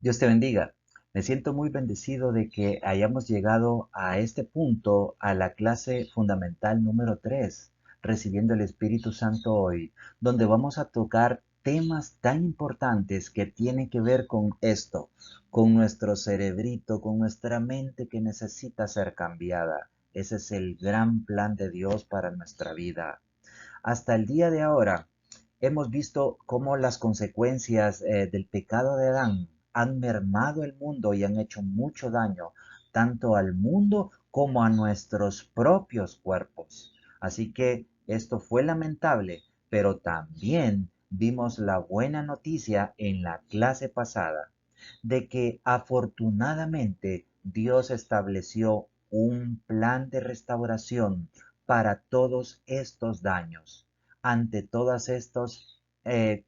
Dios te bendiga. Me siento muy bendecido de que hayamos llegado a este punto, a la clase fundamental número 3, recibiendo el Espíritu Santo hoy, donde vamos a tocar temas tan importantes que tienen que ver con esto, con nuestro cerebrito, con nuestra mente que necesita ser cambiada. Ese es el gran plan de Dios para nuestra vida. Hasta el día de ahora hemos visto cómo las consecuencias del pecado de Adán han mermado el mundo y han hecho mucho daño, tanto al mundo como a nuestros propios cuerpos. Así que esto fue lamentable, pero también vimos la buena noticia en la clase pasada de que afortunadamente Dios estableció un plan de restauración para todos estos daños. Ante todas estas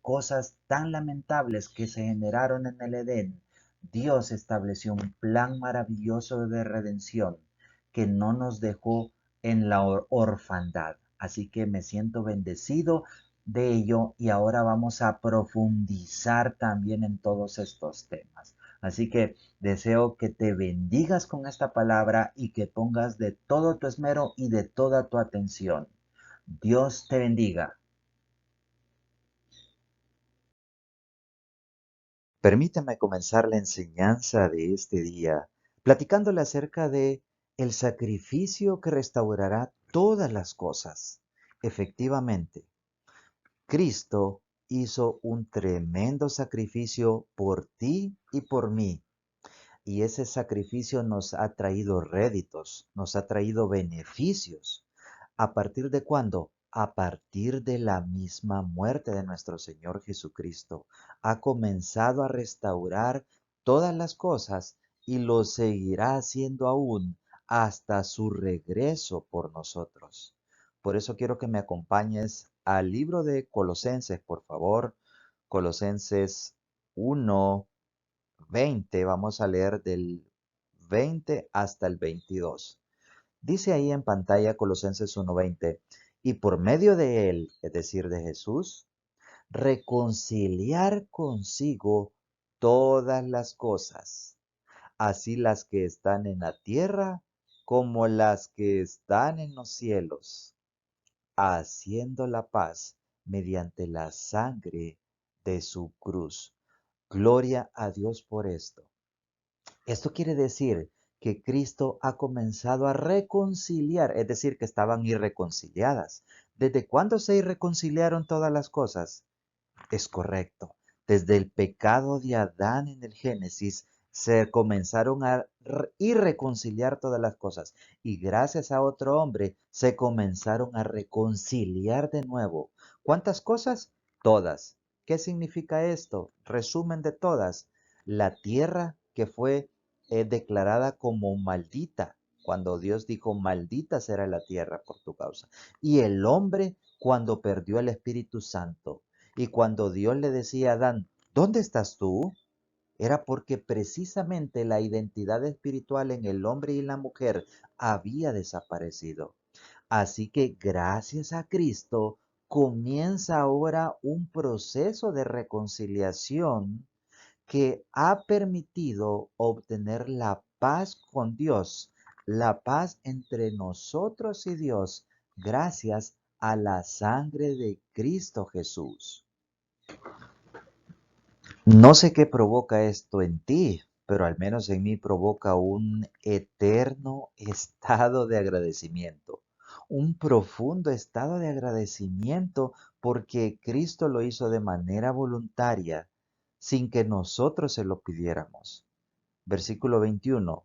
cosas tan lamentables que se generaron en el Edén, Dios estableció un plan maravilloso de redención que no nos dejó en la orfandad. Así que me siento bendecido de ello y ahora vamos a profundizar también en todos estos temas. Así que deseo que te bendigas con esta palabra y que pongas de todo tu esmero y de toda tu atención. Dios te bendiga. Permítame comenzar la enseñanza de este día platicándole acerca de el sacrificio que restaurará todas las cosas. Efectivamente, Cristo hizo un tremendo sacrificio por ti y por mí. Y ese sacrificio nos ha traído réditos, nos ha traído beneficios. ¿A partir de cuándo? A partir de la misma muerte de nuestro Señor Jesucristo. Ha comenzado a restaurar todas las cosas y lo seguirá haciendo aún hasta su regreso por nosotros. Por eso quiero que me acompañes al libro de Colosenses, por favor. Colosenses 1:20, vamos a leer del 20 hasta el 22. Dice ahí en pantalla Colosenses 1:20, y por medio de él, es decir, de Jesús, reconciliar consigo todas las cosas, así las que están en la tierra como las que están en los cielos, haciendo la paz mediante la sangre de su cruz. Gloria a Dios por esto. Esto quiere decir que Cristo ha comenzado a reconciliar, es decir, que estaban irreconciliadas. ¿Desde cuándo se irreconciliaron todas las cosas? Es correcto. Desde el pecado de Adán en el Génesis se comenzaron a irreconciliar todas las cosas y gracias a otro hombre se comenzaron a reconciliar de nuevo. ¿Cuántas cosas? Todas. ¿Qué significa esto? Resumen de todas. La tierra que fue declarada como maldita, cuando Dios dijo, maldita será la tierra por tu causa. Y el hombre cuando perdió el Espíritu Santo. Y cuando Dios le decía a Adán, ¿dónde estás tú? Era porque precisamente la identidad espiritual en el hombre y la mujer había desaparecido. Así que gracias a Cristo comienza ahora un proceso de reconciliación que ha permitido obtener la paz con Dios, la paz entre nosotros y Dios, gracias a la sangre de Cristo Jesús. No sé qué provoca esto en ti, pero al menos en mí provoca un eterno estado de agradecimiento, un profundo estado de agradecimiento porque Cristo lo hizo de manera voluntaria, sin que nosotros se lo pidiéramos. Versículo 21.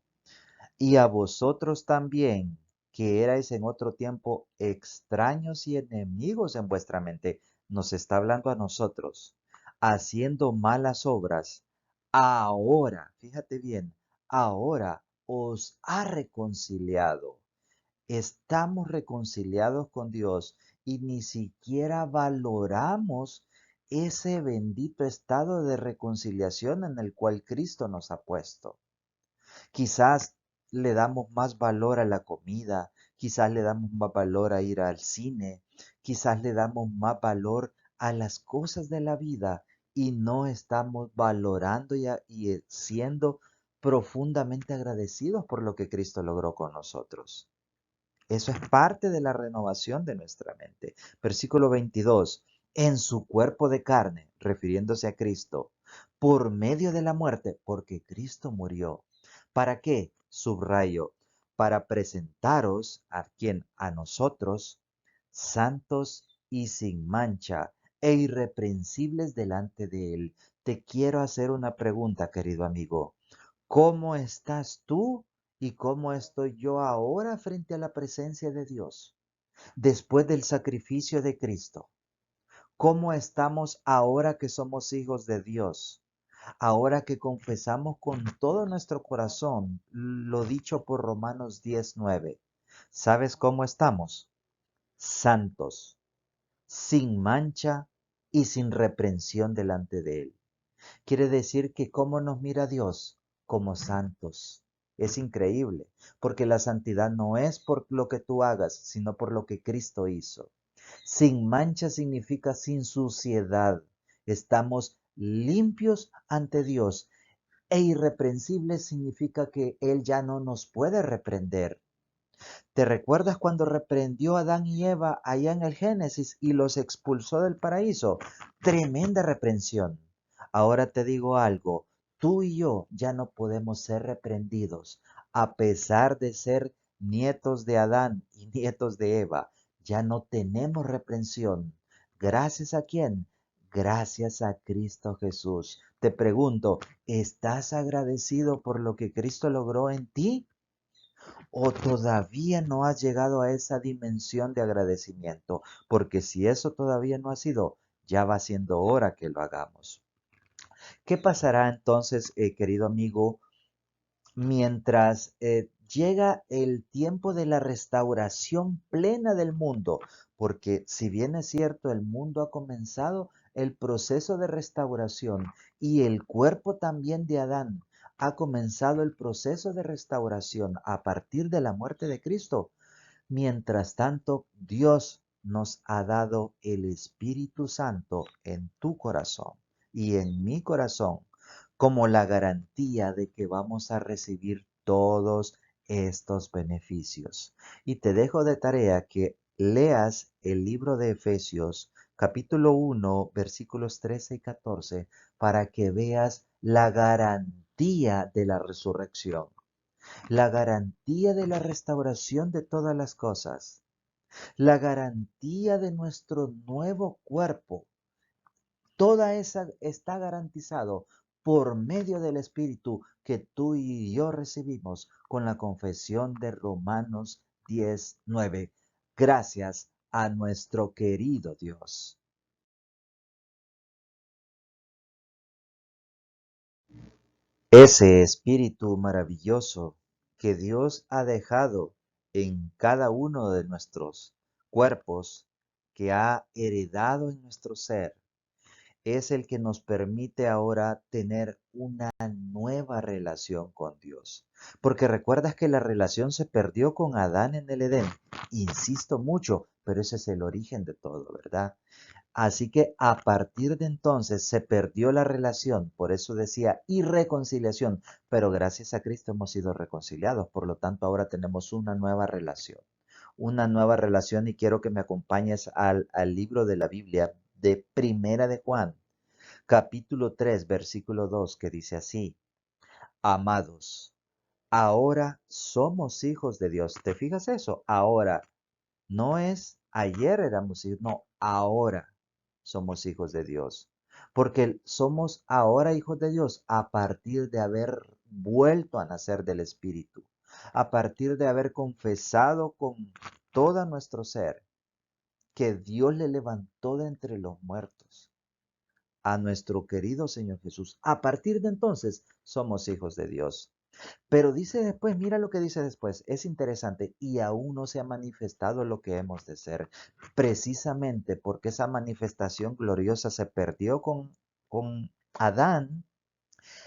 Y a vosotros también, que erais en otro tiempo extraños y enemigos en vuestra mente, nos está hablando a nosotros, haciendo malas obras, ahora, fíjate bien, ahora os ha reconciliado. Estamos reconciliados con Dios y ni siquiera valoramos ese bendito estado de reconciliación en el cual Cristo nos ha puesto. Quizás le damos más valor a la comida, quizás le damos más valor a ir al cine, quizás le damos más valor a las cosas de la vida y no estamos valorando y siendo profundamente agradecidos por lo que Cristo logró con nosotros. Eso es parte de la renovación de nuestra mente. Versículo 22. En su cuerpo de carne, refiriéndose a Cristo, por medio de la muerte, porque Cristo murió. ¿Para qué? Subrayo, para presentaros a quien, a nosotros, santos y sin mancha e irreprensibles delante de Él. Te quiero hacer una pregunta, querido amigo. ¿Cómo estás tú y cómo estoy yo ahora frente a la presencia de Dios? Después del sacrificio de Cristo, ¿cómo estamos ahora que somos hijos de Dios? Ahora que confesamos con todo nuestro corazón lo dicho por Romanos 10:9. ¿Sabes cómo estamos? Santos, sin mancha y sin reprensión delante de Él. Quiere decir que cómo nos mira Dios, como santos. Es increíble, porque la santidad no es por lo que tú hagas, sino por lo que Cristo hizo. Sin mancha significa sin suciedad. Estamos limpios ante Dios. E irreprensible significa que Él ya no nos puede reprender. ¿Te recuerdas cuando reprendió a Adán y Eva allá en el Génesis y los expulsó del paraíso? Tremenda reprensión. Ahora te digo algo, tú y yo ya no podemos ser reprendidos a pesar de ser nietos de Adán y nietos de Eva. Ya no tenemos reprensión. ¿Gracias a quién? Gracias a Cristo Jesús. Te pregunto, ¿estás agradecido por lo que Cristo logró en ti? ¿O todavía no has llegado a esa dimensión de agradecimiento? Porque si eso todavía no ha sido, ya va siendo hora que lo hagamos. ¿Qué pasará entonces, querido amigo, mientras llega el tiempo de la restauración plena del mundo? Porque si bien es cierto, el mundo ha comenzado el proceso de restauración y el cuerpo también de Adán ha comenzado el proceso de restauración a partir de la muerte de Cristo. Mientras tanto, Dios nos ha dado el Espíritu Santo en tu corazón y en mi corazón como la garantía de que vamos a recibir todos estos beneficios. Y te dejo de tarea que leas el libro de Efesios, capítulo 1, versículos 13 y 14, para que veas la garantía de la resurrección, la garantía de la restauración de todas las cosas, la garantía de nuestro nuevo cuerpo. Toda esa está garantizado por medio del Espíritu que tú y yo recibimos con la confesión de Romanos 10:9. Gracias a nuestro querido Dios. Ese Espíritu maravilloso que Dios ha dejado en cada uno de nuestros cuerpos, que ha heredado en nuestro ser, es el que nos permite ahora tener una nueva relación con Dios. Porque recuerdas que la relación se perdió con Adán en el Edén. Insisto mucho, pero ese es el origen de todo, ¿verdad? Así que a partir de entonces se perdió la relación, por eso decía irreconciliación, pero gracias a Cristo hemos sido reconciliados, por lo tanto ahora tenemos una nueva relación y quiero que me acompañes al libro de la Biblia de Primera de Juan, capítulo 3, versículo 2, que dice así: Amados, ahora somos hijos de Dios. ¿Te fijas eso? Ahora, no es ayer éramos hijos, no, ahora somos hijos de Dios. Porque somos ahora hijos de Dios a partir de haber vuelto a nacer del Espíritu, a partir de haber confesado con todo nuestro ser que Dios le levantó de entre los muertos a nuestro querido Señor Jesús. A partir de entonces somos hijos de Dios. Pero dice después, mira lo que dice después, es interesante, y aún no se ha manifestado lo que hemos de ser, precisamente porque esa manifestación gloriosa se perdió con Adán.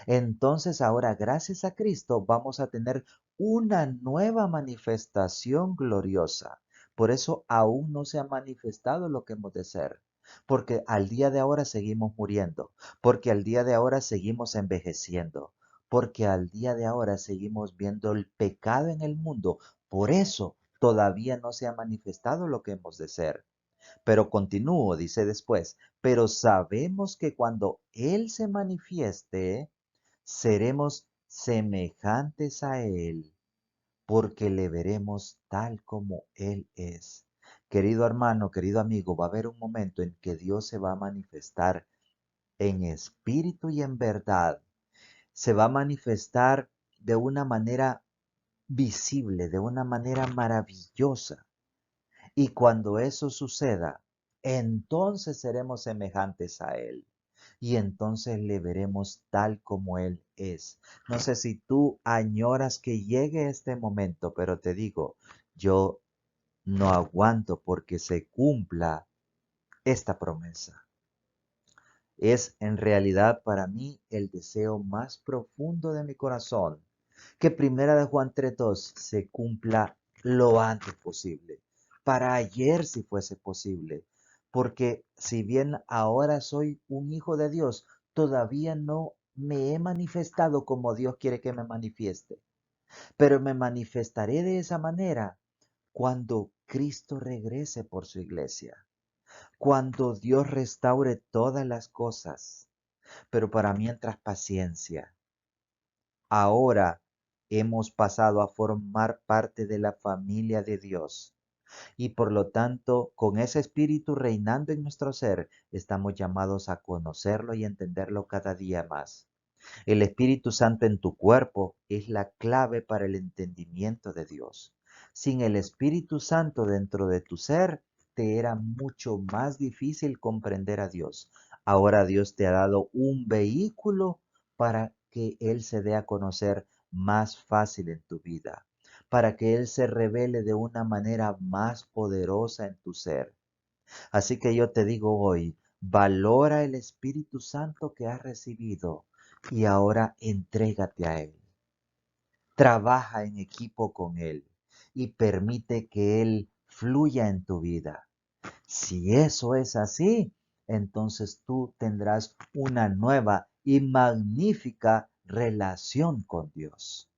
Entonces ahora, gracias a Cristo, vamos a tener una nueva manifestación gloriosa. Por eso aún no se ha manifestado lo que hemos de ser. porque al día de ahora seguimos muriendo, porque al día de ahora seguimos envejeciendo, porque al día de ahora seguimos viendo el pecado en el mundo. Por eso todavía no se ha manifestado lo que hemos de ser. Pero continúo, dice después, pero sabemos que cuando Él se manifieste, seremos semejantes a Él, porque le veremos tal como Él es. Querido hermano, querido amigo, va a haber un momento en que Dios se va a manifestar en espíritu y en verdad. Se va a manifestar de una manera visible, de una manera maravillosa. Y cuando eso suceda, entonces seremos semejantes a Él. Y entonces le veremos tal como Él es. No sé si tú añoras que llegue este momento, pero te digo, yo no aguanto porque se cumpla esta promesa. Es en realidad para mí el deseo más profundo de mi corazón que Primera de Juan 3:2 se cumpla lo antes posible, para ayer si fuese posible, porque si bien ahora soy un hijo de Dios, todavía no me he manifestado como Dios quiere que me manifieste, pero me manifestaré de esa manera cuando Cristo regrese por su iglesia, cuando Dios restaure todas las cosas, pero para mientras paciencia. Ahora hemos pasado a formar parte de la familia de Dios y por lo tanto, con ese espíritu reinando en nuestro ser, estamos llamados a conocerlo y entenderlo cada día más. El Espíritu Santo en tu cuerpo es la clave para el entendimiento de Dios. Sin el Espíritu Santo dentro de tu ser, te era mucho más difícil comprender a Dios. Ahora Dios te ha dado un vehículo para que Él se dé a conocer más fácil en tu vida, para que Él se revele de una manera más poderosa en tu ser. Así que yo te digo hoy, valora el Espíritu Santo que has recibido y ahora entrégate a Él. Trabaja en equipo con Él y permite que Él fluya en tu vida. Si eso es así, entonces tú tendrás una nueva y magnífica relación con Dios.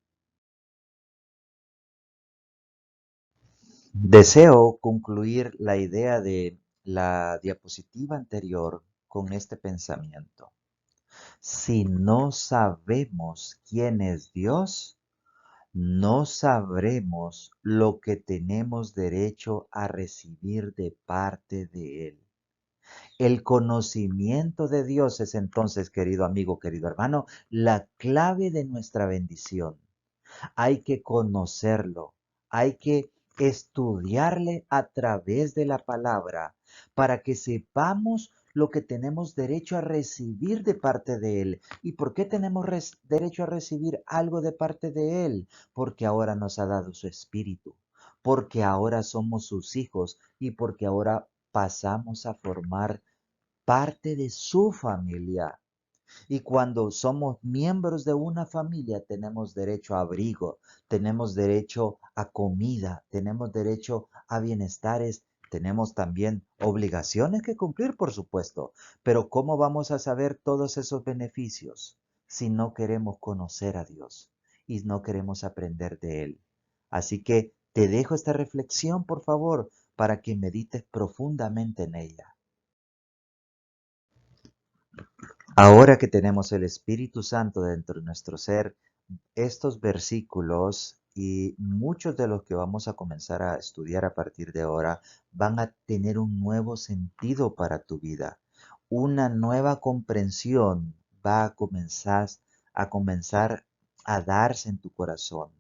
Deseo concluir la idea de la diapositiva anterior con este pensamiento. Si no sabemos quién es Dios, no sabremos lo que tenemos derecho a recibir de parte de Él. El conocimiento de Dios es entonces, querido amigo, querido hermano, la clave de nuestra bendición. Hay que conocerlo, hay que estudiarle a través de la palabra para que sepamos lo que tenemos derecho a recibir de parte de Él. ¿Y por qué tenemos derecho a recibir algo de parte de Él? Porque ahora nos ha dado su espíritu, porque ahora somos sus hijos y porque ahora pasamos a formar parte de su familia. Y cuando somos miembros de una familia, tenemos derecho a abrigo, tenemos derecho a comida, tenemos derecho a bienestares, tenemos también obligaciones que cumplir, por supuesto. Pero ¿cómo vamos a saber todos esos beneficios si no queremos conocer a Dios y no queremos aprender de Él? Así que te dejo esta reflexión, por favor, para que medites profundamente en ella. Ahora que tenemos el Espíritu Santo dentro de nuestro ser, estos versículos y muchos de los que vamos a comenzar a estudiar a partir de ahora van a tener un nuevo sentido para tu vida. Una nueva comprensión va a comenzar a darse en tu corazón,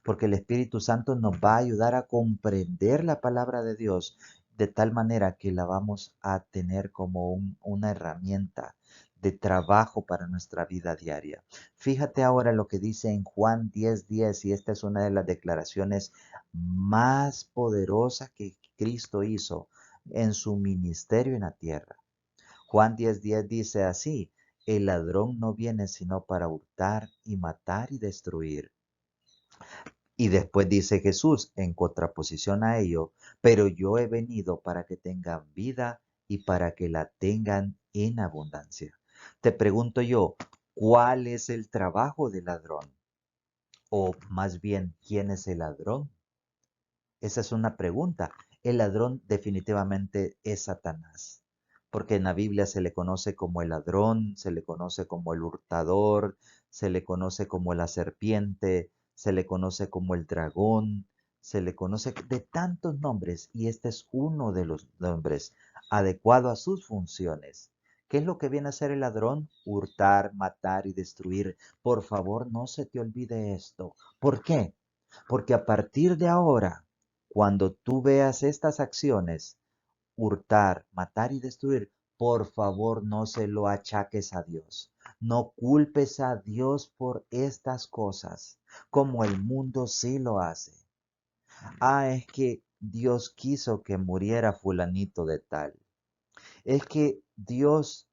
porque el Espíritu Santo nos va a ayudar a comprender la palabra de Dios de tal manera que la vamos a tener como una herramienta de trabajo para nuestra vida diaria. Fíjate ahora lo que dice en Juan 10:10, y esta es una de las declaraciones más poderosas que Cristo hizo en su ministerio en la tierra. Juan 10:10 dice así: el ladrón no viene sino para hurtar y matar y destruir. Y después dice Jesús en contraposición a ello: pero yo he venido para que tengan vida y para que la tengan en abundancia. Te pregunto yo, ¿cuál es el trabajo del ladrón? O más bien, ¿quién es el ladrón? Esa es una pregunta. El ladrón definitivamente es Satanás, porque en la Biblia se le conoce como el ladrón, se le conoce como el hurtador, se le conoce como la serpiente, se le conoce como el dragón, se le conoce de tantos nombres y este es uno de los nombres adecuado a sus funciones. ¿Qué es lo que viene a hacer el ladrón? Hurtar, matar y destruir. Por favor, no se te olvide esto. ¿Por qué? Porque a partir de ahora, cuando tú veas estas acciones, hurtar, matar y destruir, por favor no se lo achaques a Dios. No culpes a Dios por estas cosas, como el mundo sí lo hace. Ah, es que Dios quiso que muriera fulanito de tal. Es que Dios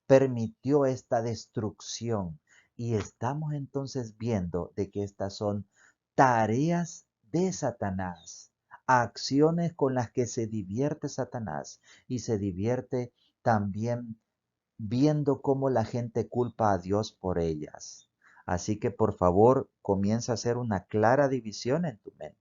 permitió esta destrucción y estamos entonces viendo de que estas son tareas de Satanás, acciones con las que se divierte Satanás y se divierte también viendo cómo la gente culpa a Dios por ellas. Así que por favor comienza a hacer una clara división en tu mente.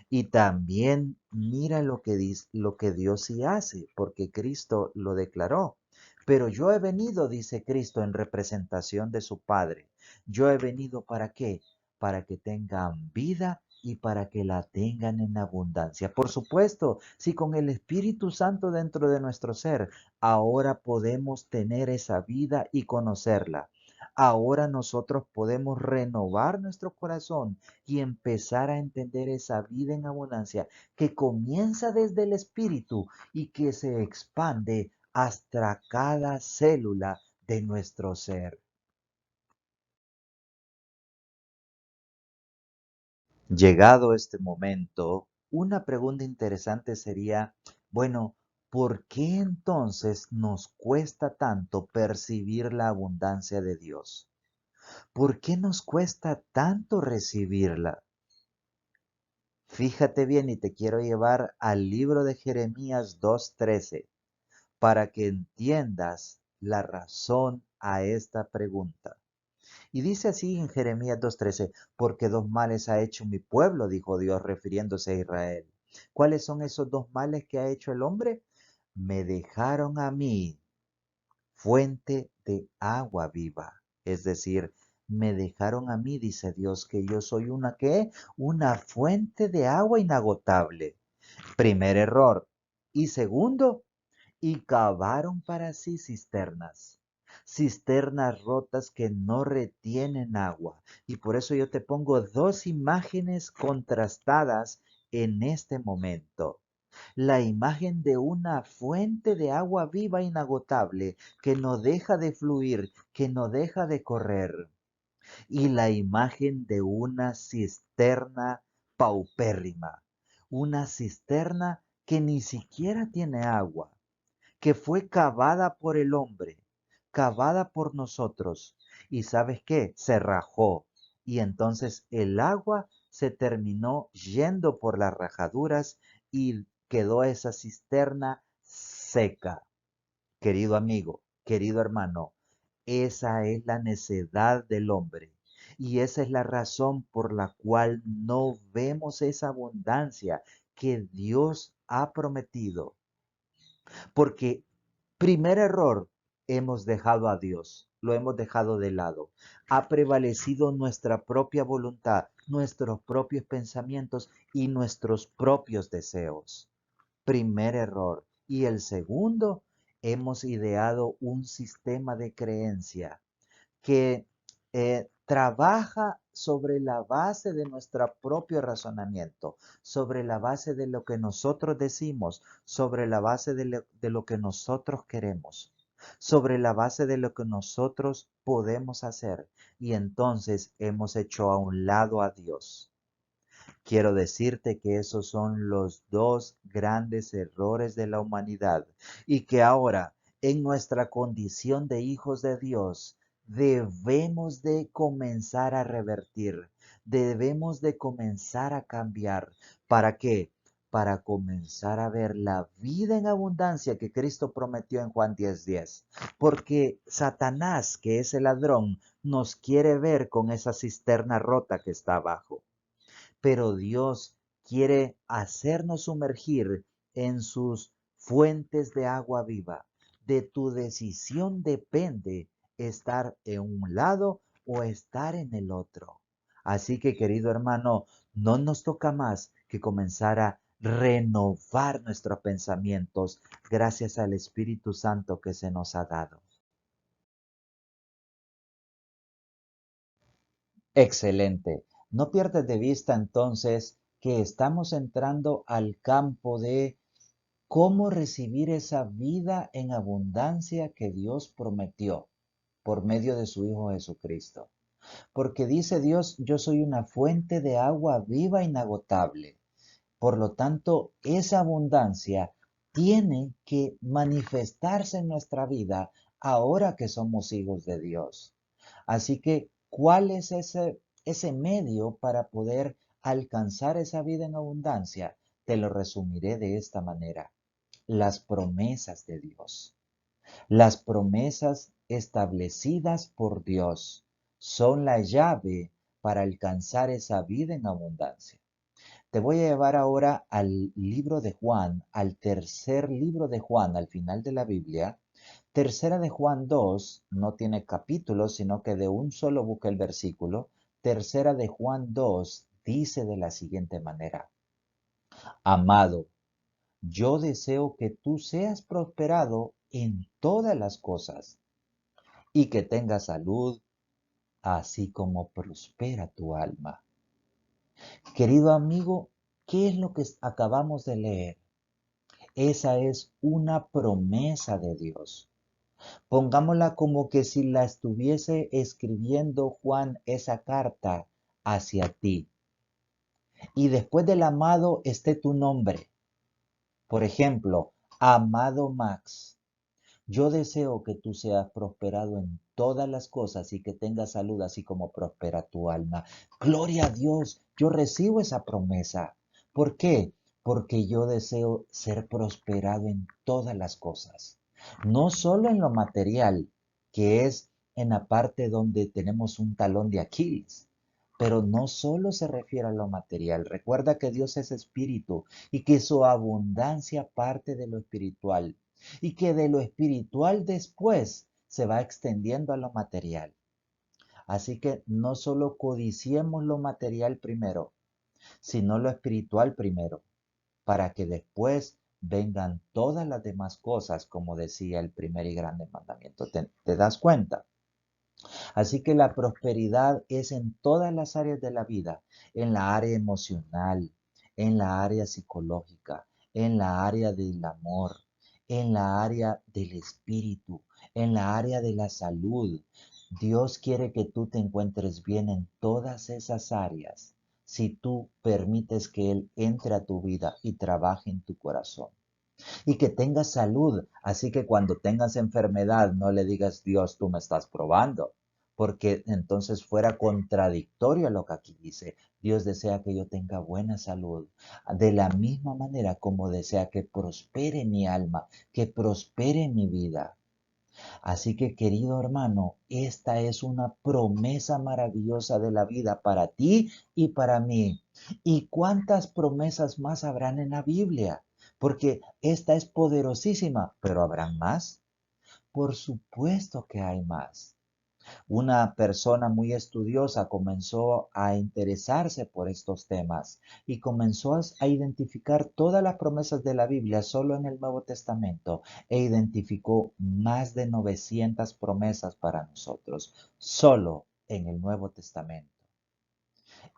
Y también mira lo que dice, lo que Dios sí hace, porque Cristo lo declaró. Pero yo he venido, dice Cristo, en representación de su Padre. Yo he venido ¿para qué? Para que tengan vida y para que la tengan en abundancia. Por supuesto, si con el Espíritu Santo dentro de nuestro ser, ahora podemos tener esa vida y conocerla. Ahora nosotros podemos renovar nuestro corazón y empezar a entender esa vida en abundancia que comienza desde el espíritu y que se expande hasta cada célula de nuestro ser. Llegado este momento, una pregunta interesante sería, bueno, ¿por qué entonces nos cuesta tanto percibir la abundancia de Dios? ¿Por qué nos cuesta tanto recibirla? Fíjate bien y te quiero llevar al libro de Jeremías 2:13 para que entiendas la razón a esta pregunta. Y dice así en Jeremías 2:13, porque dos males ha hecho mi pueblo, dijo Dios refiriéndose a Israel. ¿Cuáles son esos dos males que ha hecho el hombre? Me dejaron a mí fuente de agua viva. Es decir, me dejaron a mí, dice Dios, que yo soy una ¿qué? Una fuente de agua inagotable. Primer error. Y segundo, y cavaron para sí cisternas. Cisternas rotas que no retienen agua. Y por eso yo te pongo dos imágenes contrastadas en este momento. La imagen de una fuente de agua viva inagotable que no deja de fluir, que no deja de correr. Y la imagen de una cisterna paupérrima. Una cisterna que ni siquiera tiene agua, que fue cavada por el hombre, cavada por nosotros. ¿Y sabes qué? Se rajó. Y entonces el agua se terminó yendo por las rajaduras y quedó esa cisterna seca. Querido amigo, querido hermano, esa es la necedad del hombre. Y esa es la razón por la cual no vemos esa abundancia que Dios ha prometido. Porque primer error, hemos dejado a Dios, lo hemos dejado de lado. Ha prevalecido nuestra propia voluntad, nuestros propios pensamientos y nuestros propios deseos. Primer error. Y el segundo, hemos ideado un sistema de creencia que trabaja sobre la base de nuestro propio razonamiento, sobre la base de lo que nosotros decimos, sobre la base de lo que nosotros queremos, sobre la base de lo que nosotros podemos hacer. Y entonces hemos hecho a un lado a Dios. Quiero decirte que esos son los dos grandes errores de la humanidad y que ahora, en nuestra condición de hijos de Dios, debemos de comenzar a revertir, debemos de comenzar a cambiar. ¿Para qué? para comenzar a ver la vida en abundancia que Cristo prometió en Juan 10:10. Porque Satanás, que es el ladrón, nos quiere ver con esa cisterna rota que está abajo. Pero Dios quiere hacernos sumergir en sus fuentes de agua viva. De tu decisión depende estar en un lado o estar en el otro. Así que, querido hermano, no nos toca más que comenzar a renovar nuestros pensamientos gracias al Espíritu Santo que se nos ha dado. Excelente. No pierdas de vista entonces que estamos entrando al campo de cómo recibir esa vida en abundancia que Dios prometió por medio de su Hijo Jesucristo. Porque dice Dios, yo soy una fuente de agua viva e inagotable. Por lo tanto, esa abundancia tiene que manifestarse en nuestra vida ahora que somos hijos de Dios. Así que, ¿cuál es ese medio para poder alcanzar esa vida en abundancia? Te lo resumiré de esta manera. Las promesas de Dios. Las promesas establecidas por Dios son la llave para alcanzar esa vida en abundancia. Te voy a llevar ahora al libro de Juan, al tercer libro de Juan, al final de la Biblia. Tercera de Juan 2 no tiene capítulos, sino que de un solo busca el versículo. Tercera de Juan 2 dice de la siguiente manera: Amado, yo deseo que tú seas prosperado en todas las cosas y que tengas salud, así como prospera tu alma. Querido amigo, ¿qué es lo que acabamos de leer? Esa es una promesa de Dios. Pongámosla como que si la estuviese escribiendo Juan esa carta hacia ti. Y después del amado esté tu nombre. Por ejemplo, amado Max, yo deseo que tú seas prosperado en todas las cosas y que tengas salud así como prospera tu alma. Gloria a Dios, yo recibo esa promesa. ¿Por qué? Porque yo deseo ser prosperado en todas las cosas. No solo en lo material, que es en la parte donde tenemos un talón de Aquiles. Pero no solo se refiere a lo material. Recuerda que Dios es espíritu y que su abundancia parte de lo espiritual y que de lo espiritual después se va extendiendo a lo material. Así que no solo codiciemos lo material primero, sino lo espiritual primero, para que después vengan todas las demás cosas, como decía el primer y grande mandamiento. ¿Te das cuenta? Así que la prosperidad es en todas las áreas de la vida, en la área emocional, en la área psicológica, en la área del amor, en la área del espíritu, en la área de la salud. Dios quiere que tú te encuentres bien en todas esas áreas si tú permites que Él entre a tu vida y trabaje en tu corazón. Y que tengas salud, así que cuando tengas enfermedad no le digas, Dios, tú me estás probando, porque entonces fuera contradictorio a lo que aquí dice. Dios desea que yo tenga buena salud, de la misma manera como desea que prospere mi alma, que prospere mi vida. Así que, querido hermano, esta es una promesa maravillosa de la vida para ti y para mí. ¿Y cuántas promesas más habrán en la Biblia? Porque esta es poderosísima, pero ¿habrán más? Por supuesto que hay más. Una persona muy estudiosa comenzó a interesarse por estos temas y comenzó a identificar todas las promesas de la Biblia solo en el Nuevo Testamento e identificó más de 900 promesas para nosotros solo en el Nuevo Testamento.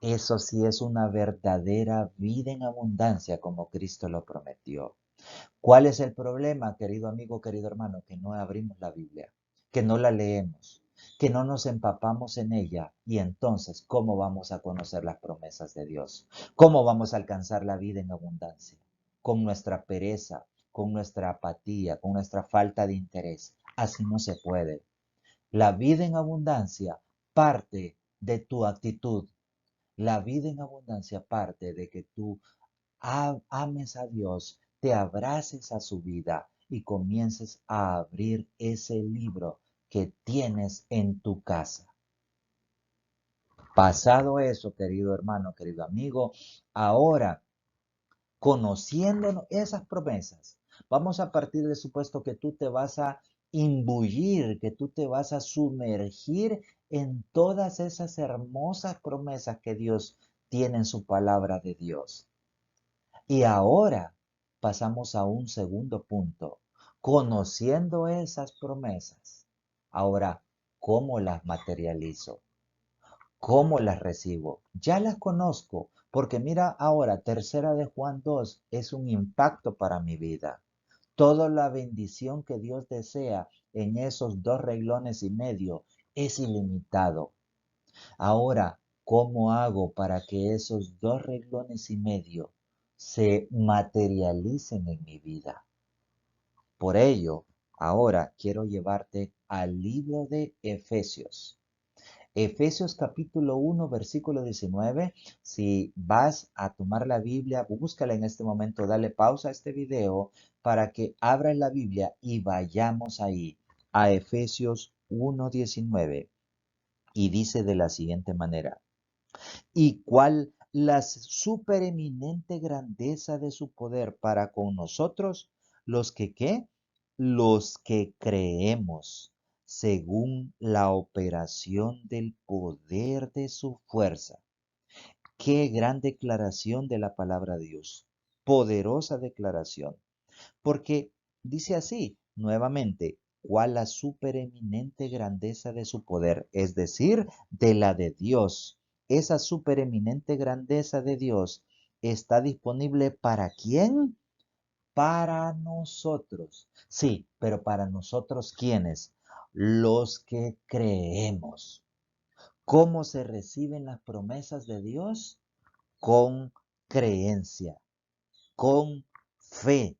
Eso sí es una verdadera vida en abundancia como Cristo lo prometió. ¿Cuál es el problema, querido amigo, querido hermano? Que no abrimos la Biblia, que no la leemos, que no nos empapamos en ella. Y entonces, ¿cómo vamos a conocer las promesas de Dios? ¿Cómo vamos a alcanzar la vida en abundancia? Con nuestra pereza, con nuestra apatía, con nuestra falta de interés. Así no se puede. La vida en abundancia parte de tu actitud. La vida en abundancia parte de que tú ames a Dios, te abraces a su vida y comiences a abrir ese libro que tienes en tu casa. Pasado eso, querido hermano, querido amigo, ahora conociendo esas promesas, vamos a partir del supuesto que tú te vas a imbullir, que tú te vas a sumergir en todas esas hermosas promesas que Dios tiene en su palabra de Dios. Y ahora pasamos a un segundo punto. Conociendo esas promesas, ahora, ¿cómo las materializo? ¿Cómo las recibo? Ya las conozco, porque mira ahora, tercera de Juan 2 es un impacto para mi vida. Toda la bendición que Dios desea en esos 2 renglones y medio es ilimitado. Ahora, ¿cómo hago para que esos 2 renglones y medio se materialicen en mi vida? Por ello, ahora quiero llevarte al libro de Efesios. Efesios capítulo 1, versículo 19. Si vas a tomar la Biblia, búscala en este momento, dale pausa a este video para que abras la Biblia y vayamos ahí a Efesios 1:19. Y dice de la siguiente manera: y cuál la supereminente grandeza de su poder para con nosotros, los que ¿qué? Los que creemos, según la operación del poder de su fuerza. Qué gran declaración de la palabra de Dios. Poderosa declaración. Porque dice así, nuevamente, cuál la supereminente grandeza de su poder, es decir, de la de Dios. Esa supereminente grandeza de Dios está disponible ¿para quién? Para nosotros. Sí, pero para nosotros ¿quiénes? Los que creemos. ¿Cómo se reciben las promesas de Dios? Con creencia, con fe.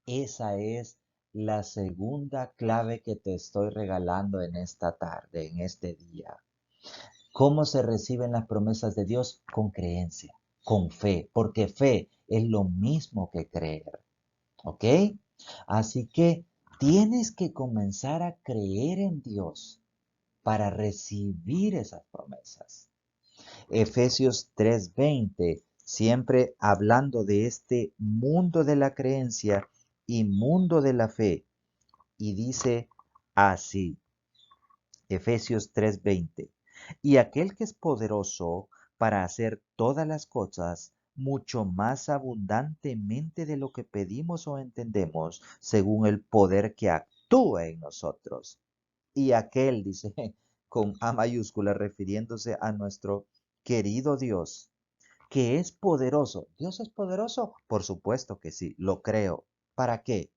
Esa es la segunda clave que te estoy regalando en esta tarde, en este día. ¿Cómo se reciben las promesas de Dios? Con creencia, con fe, porque fe es lo mismo que creer. ¿Ok? Así que tienes que comenzar a creer en Dios para recibir esas promesas. Efesios 3:20, siempre hablando de este mundo de la creencia y mundo de la fe. Y dice así, Efesios 3:20, y aquel que es poderoso para hacer todas las cosas mucho más abundantemente de lo que pedimos o entendemos, según el poder que actúa en nosotros. Y aquel, dice con A mayúscula, refiriéndose a nuestro querido Dios, que es poderoso. ¿Dios es poderoso? Por supuesto que sí, lo creo. ¿Para qué?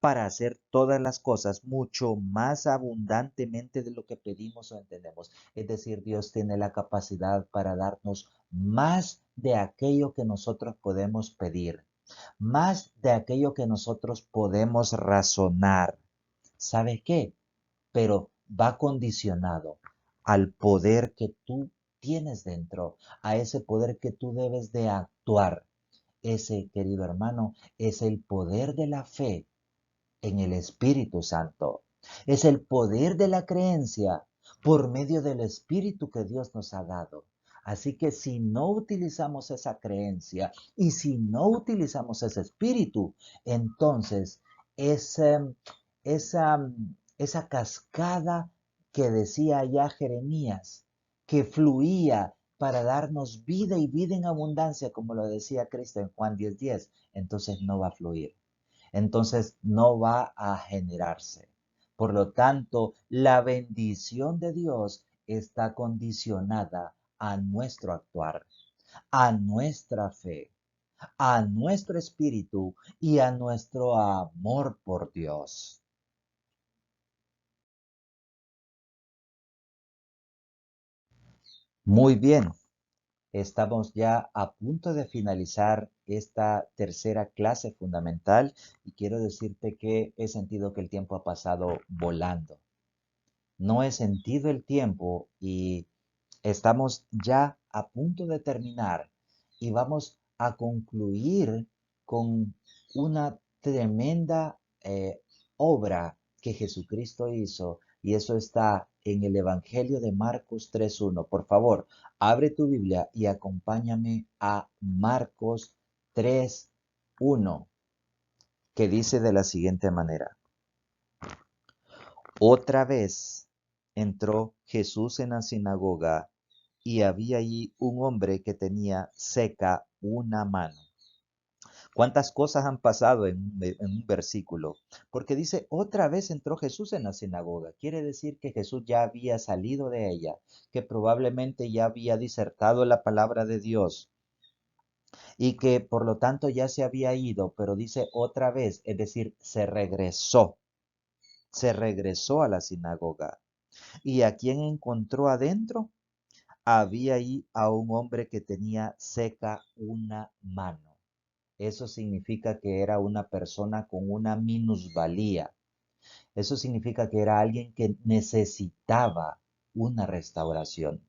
Para hacer todas las cosas mucho más abundantemente de lo que pedimos o entendemos. Es decir, Dios tiene la capacidad para darnos más de aquello que nosotros podemos pedir, más de aquello que nosotros podemos razonar. ¿Sabes qué? Pero va condicionado al poder que tú tienes dentro, a ese poder que tú debes de actuar. Ese, querido hermano, es el poder de la fe en el Espíritu Santo. Es el poder de la creencia por medio del Espíritu que Dios nos ha dado. Así que si no utilizamos esa creencia y si no utilizamos ese espíritu, entonces esa, esa cascada que decía ya Jeremías, que fluía para darnos vida y vida en abundancia, como lo decía Cristo en Juan 10:10, entonces no va a fluir, entonces no va a generarse. Por lo tanto, la bendición de Dios está condicionada a nuestro actuar, a nuestra fe, a nuestro espíritu y a nuestro amor por Dios. Muy bien, estamos ya a punto de finalizar esta tercera clase fundamental y quiero decirte que he sentido que el tiempo ha pasado volando. No he sentido el tiempo y estamos ya a punto de terminar y vamos a concluir con una tremenda obra que Jesucristo hizo, y eso está en el Evangelio de Marcos 3.1. Por favor, abre tu Biblia y acompáñame a Marcos 3.1, que dice de la siguiente manera: otra vez entró Jesús en la sinagoga y había allí un hombre que tenía seca una mano. ¿Cuántas cosas han pasado en un versículo? Porque dice, otra vez entró Jesús en la sinagoga. Quiere decir que Jesús ya había salido de ella, que probablemente ya había disertado la palabra de Dios y que por lo tanto ya se había ido, pero dice otra vez, es decir, se regresó a la sinagoga. ¿Y a quién encontró adentro? Había ahí a un hombre que tenía seca una mano. Eso significa que era una persona con una minusvalía. Eso significa que era alguien que necesitaba una restauración.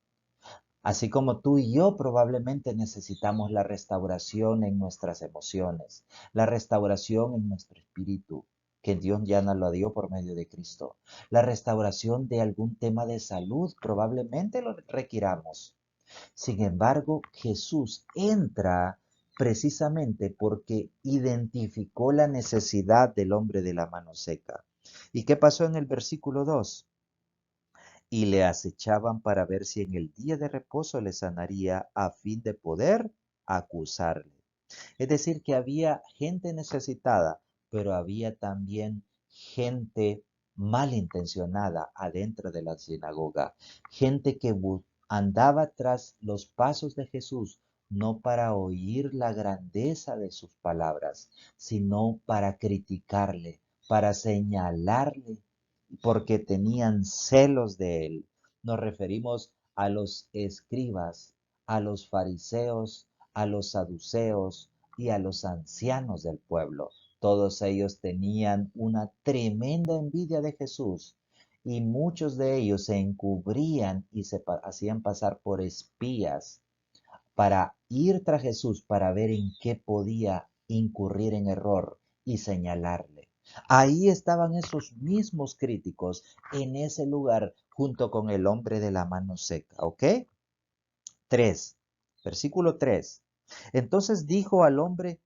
Así como tú y yo probablemente necesitamos la restauración en nuestras emociones, la restauración en nuestro espíritu, que Dios ya nos lo dio por medio de Cristo. La restauración de algún tema de salud probablemente lo requiramos. Sin embargo, Jesús entra precisamente porque identificó la necesidad del hombre de la mano seca. ¿Y qué pasó en el versículo 2? Y le acechaban para ver si en el día de reposo le sanaría a fin de poder acusarle. Es decir, que había gente necesitada, pero había también gente malintencionada adentro de la sinagoga, gente que andaba tras los pasos de Jesús, no para oír la grandeza de sus palabras, sino para criticarle, para señalarle, porque tenían celos de él. Nos referimos a los escribas, a los fariseos, a los saduceos y a los ancianos del pueblo. Todos ellos tenían una tremenda envidia de Jesús y muchos de ellos se encubrían y se hacían pasar por espías para ir tras Jesús para ver en qué podía incurrir en error y señalarle. Ahí estaban esos mismos críticos en ese lugar junto con el hombre de la mano seca, ¿ok? 3, versículo 3. Entonces dijo al hombre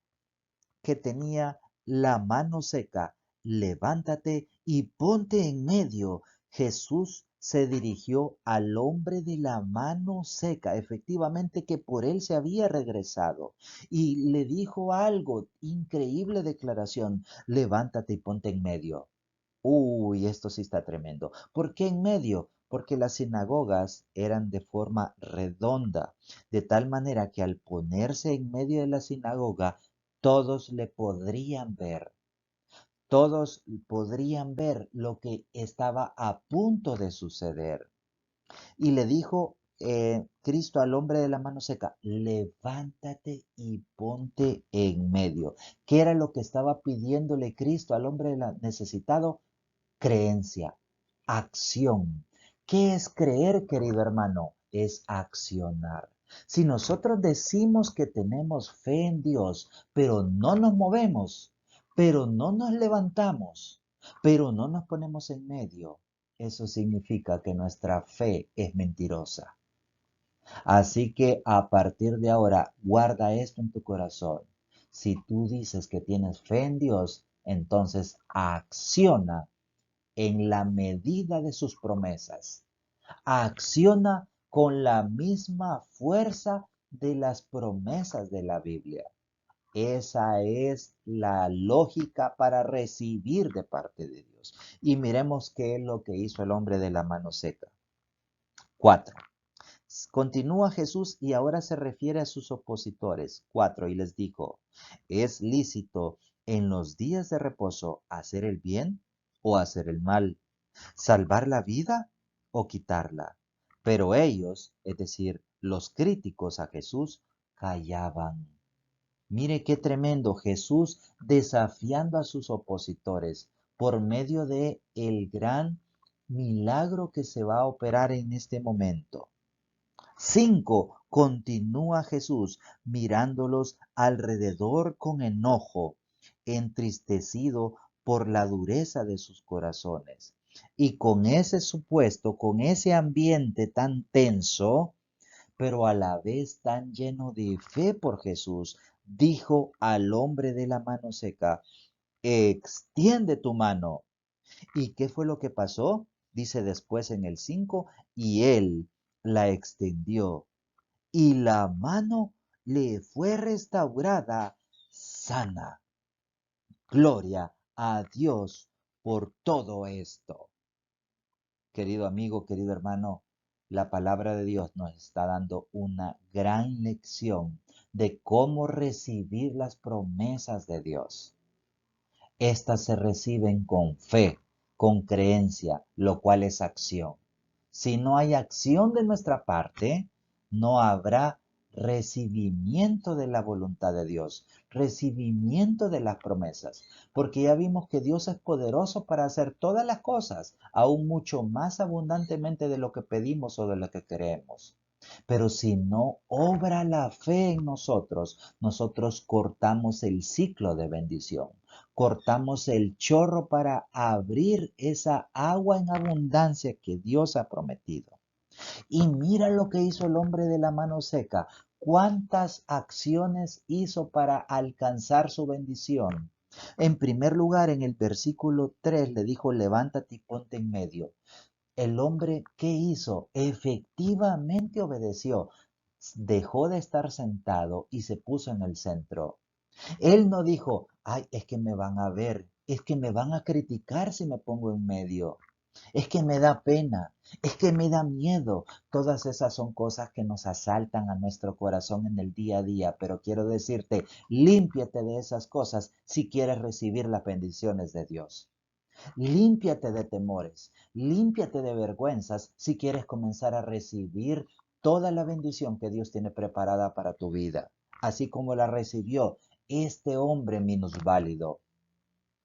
que tenía la mano seca, levántate y ponte en medio. Jesús se dirigió al hombre de la mano seca, efectivamente que por él se había regresado, y le dijo algo, increíble declaración: levántate y ponte en medio. Uy, esto sí está tremendo. ¿Por qué en medio? Porque las sinagogas eran de forma redonda, de tal manera que al ponerse en medio de la sinagoga, todos le podrían ver. Todos podrían ver lo que estaba a punto de suceder. Y le dijo Cristo al hombre de la mano seca, levántate y ponte en medio. ¿Qué era lo que estaba pidiéndole Cristo al hombre necesitado? Creencia, acción. ¿Qué es creer, querido hermano? Es accionar. Si nosotros decimos que tenemos fe en Dios, pero no nos movemos, pero no nos levantamos, pero no nos ponemos en medio, eso significa que nuestra fe es mentirosa. Así que a partir de ahora, guarda esto en tu corazón. Si tú dices que tienes fe en Dios, entonces acciona en la medida de sus promesas. Acciona con la misma fuerza de las promesas de la Biblia. Esa es la lógica para recibir de parte de Dios. Y miremos qué es lo que hizo el hombre de la mano seca. 4. Continúa Jesús y ahora se refiere a sus opositores. 4. Y les dijo, ¿es lícito en los días de reposo hacer el bien o hacer el mal? ¿Salvar la vida o quitarla? Pero ellos, es decir, los críticos a Jesús, callaban. Mire qué tremendo, Jesús desafiando a sus opositores por medio de el gran milagro que se va a operar en este momento. 5. Continúa Jesús mirándolos alrededor con enojo, entristecido por la dureza de sus corazones. Y con ese supuesto, con ese ambiente tan tenso, pero a la vez tan lleno de fe por Jesús, dijo al hombre de la mano seca, extiende tu mano. ¿Y qué fue lo que pasó? Dice después en el 5, y él la extendió y la mano le fue restaurada sana. Gloria a Dios por todo esto. Querido amigo, querido hermano, la palabra de Dios nos está dando una gran lección de cómo recibir las promesas de Dios. Estas se reciben con fe, con creencia, lo cual es acción. Si no hay acción de nuestra parte, no habrá recibimiento de la voluntad de Dios, recibimiento de las promesas, porque ya vimos que Dios es poderoso para hacer todas las cosas, aún mucho más abundantemente de lo que pedimos o de lo que creemos. Pero si no obra la fe en nosotros, nosotros cortamos el ciclo de bendición. Cortamos el chorro para abrir esa agua en abundancia que Dios ha prometido. Y mira lo que hizo el hombre de la mano seca. ¿Cuántas acciones hizo para alcanzar su bendición? En primer lugar, en el versículo 3 le dijo, levántate y ponte en medio. El hombre, ¿qué hizo? Efectivamente obedeció. Dejó de estar sentado y se puso en el centro. Él no dijo, ay, es que me van a ver, es que me van a criticar si me pongo en medio, es que me da pena, es que me da miedo. Todas esas son cosas que nos asaltan a nuestro corazón en el día a día, pero quiero decirte, límpiate de esas cosas si quieres recibir las bendiciones de Dios. Límpiate de temores, límpiate de vergüenzas si quieres comenzar a recibir toda la bendición que Dios tiene preparada para tu vida, así como la recibió este hombre minusválido.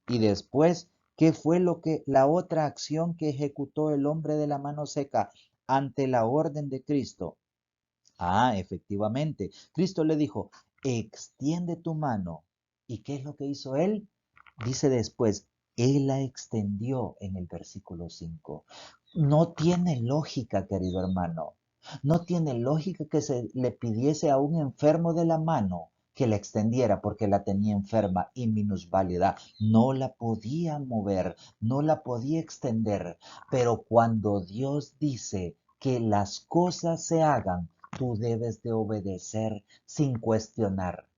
Y después, ¿qué fue la otra acción que ejecutó el hombre de la mano seca ante la orden de Cristo? Ah, efectivamente, Cristo le dijo, extiende tu mano. ¿Y qué es lo que hizo él? Dice después, él la extendió en el versículo 5. No tiene lógica, querido hermano. No tiene lógica que se le pidiese a un enfermo de la mano que la extendiera porque la tenía enferma y minusválida. No la podía mover, no la podía extender. Pero cuando Dios dice que las cosas se hagan, tú debes de obedecer sin cuestionar.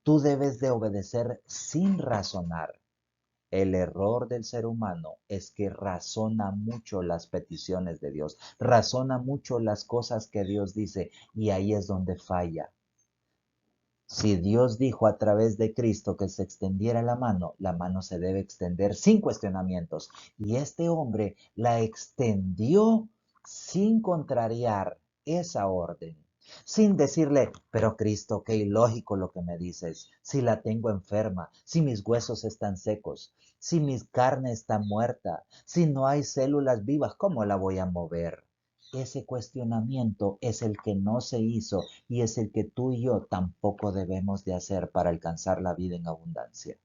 Tú debes de obedecer sin razonar. El error del ser humano es que razona mucho las peticiones de Dios, razona mucho las cosas que Dios dice y ahí es donde falla. Si Dios dijo a través de Cristo que se extendiera la mano se debe extender sin cuestionamientos. Y este hombre la extendió sin contrariar esa orden, sin decirle, pero Cristo, qué ilógico lo que me dices, si la tengo enferma, si mis huesos están secos, si mi carne está muerta, si no hay células vivas, ¿cómo la voy a mover? Ese cuestionamiento es el que no se hizo y es el que tú y yo tampoco debemos de hacer para alcanzar la vida en abundancia.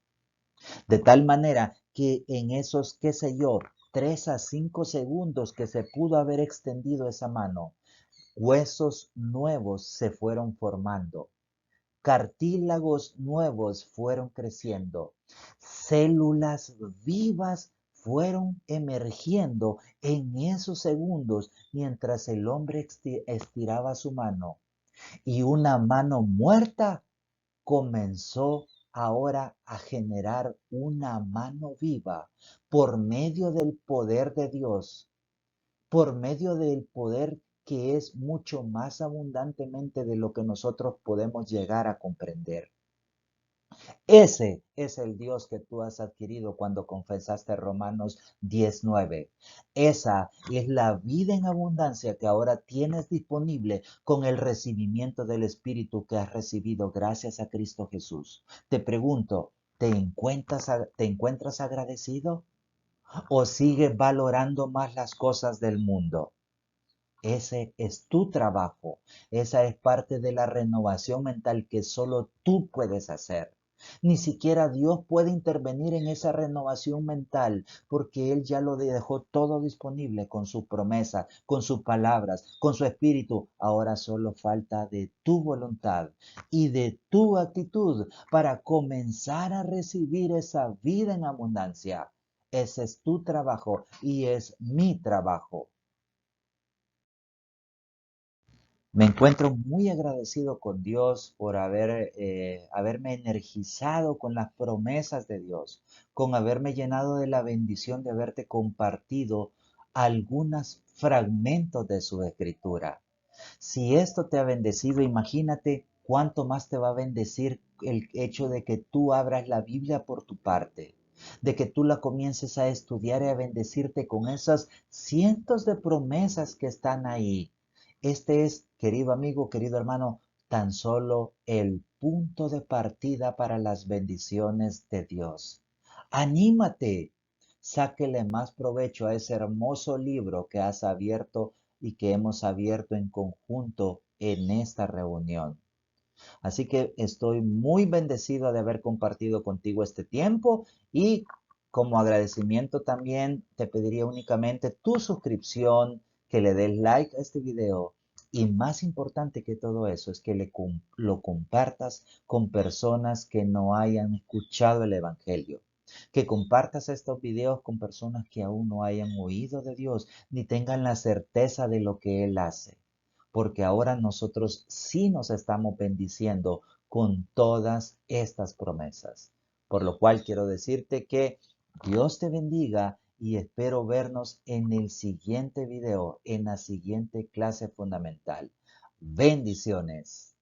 De tal manera que en esos, qué sé yo, 3 a 5 segundos que se pudo haber extendido esa mano, huesos nuevos se fueron formando, cartílagos nuevos fueron creciendo, células vivas fueron emergiendo en esos segundos mientras el hombre estiraba su mano y una mano muerta comenzó ahora a generar una mano viva por medio del poder de Dios, por medio del poder que es mucho más abundantemente de lo que nosotros podemos llegar a comprender. Ese es el Dios que tú has adquirido cuando confesaste Romanos 19. Esa es la vida en abundancia que ahora tienes disponible con el recibimiento del Espíritu que has recibido gracias a Cristo Jesús. Te pregunto, te encuentras agradecido o sigues valorando más las cosas del mundo? Ese es tu trabajo. Esa es parte de la renovación mental que solo tú puedes hacer. Ni siquiera Dios puede intervenir en esa renovación mental porque Él ya lo dejó todo disponible con su promesa, con sus palabras, con su espíritu. Ahora solo falta de tu voluntad y de tu actitud para comenzar a recibir esa vida en abundancia. Ese es tu trabajo y es mi trabajo. Me encuentro muy agradecido con Dios por haberme energizado con las promesas de Dios, con haberme llenado de la bendición de haberte compartido algunos fragmentos de su escritura. Si esto te ha bendecido, imagínate cuánto más te va a bendecir el hecho de que tú abras la Biblia por tu parte, de que tú la comiences a estudiar y a bendecirte con esas cientos de promesas que están ahí. Este es, querido amigo, querido hermano, tan solo el punto de partida para las bendiciones de Dios. Anímate, sáquele más provecho a ese hermoso libro que has abierto y que hemos abierto en conjunto en esta reunión. Así que estoy muy bendecido de haber compartido contigo este tiempo y como agradecimiento también te pediría únicamente tu suscripción, que le des like a este video y más importante que todo eso es que lo compartas con personas que no hayan escuchado el Evangelio. Que compartas estos videos con personas que aún no hayan oído de Dios ni tengan la certeza de lo que Él hace, porque ahora nosotros sí nos estamos bendiciendo con todas estas promesas. Por lo cual quiero decirte que Dios te bendiga y espero vernos en el siguiente video, en la siguiente clase fundamental. Bendiciones.